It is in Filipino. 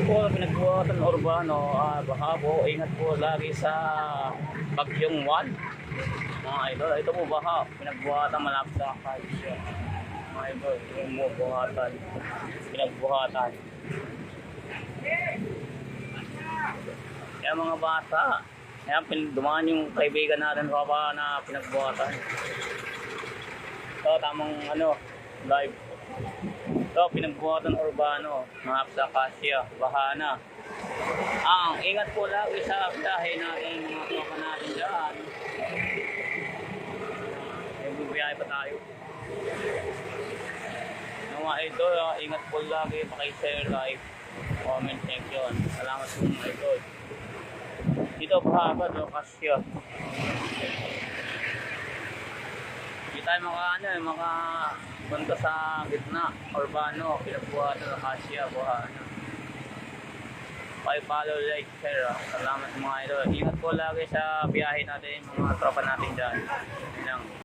po, pinagbuhatan urbano, baka po, ingat po lagi sa bagyong Juan. Mga idol, ito po baka, pinagbuhatan malapit sa Acacia. Mga idol, yung buhatan, pinagbuhatan. Kaya mga bata, kaya dumaan yung kaibigan natin baba na pinagbuhatan. Ito, tamang live. Ito, pinagbuhatan urbano, mga sa Acacia, Bahana. Ingat po lagi sa biyahe natin, mga tropa natin dyan. Bubiyahe pa tayo. Mga idol, ingat po lagi, paki-share, like, comment section. Salamat po mga idol. Dito Bahaba, Acacia. Hindi tayo punta sa gitna, urbano, pinagbuhatan ng Acacia, Bahana. Follow, like, share. Salamat mga idol. Ingat po lagi sa biyahe natin, mga tropa natin dyan. Yan lang.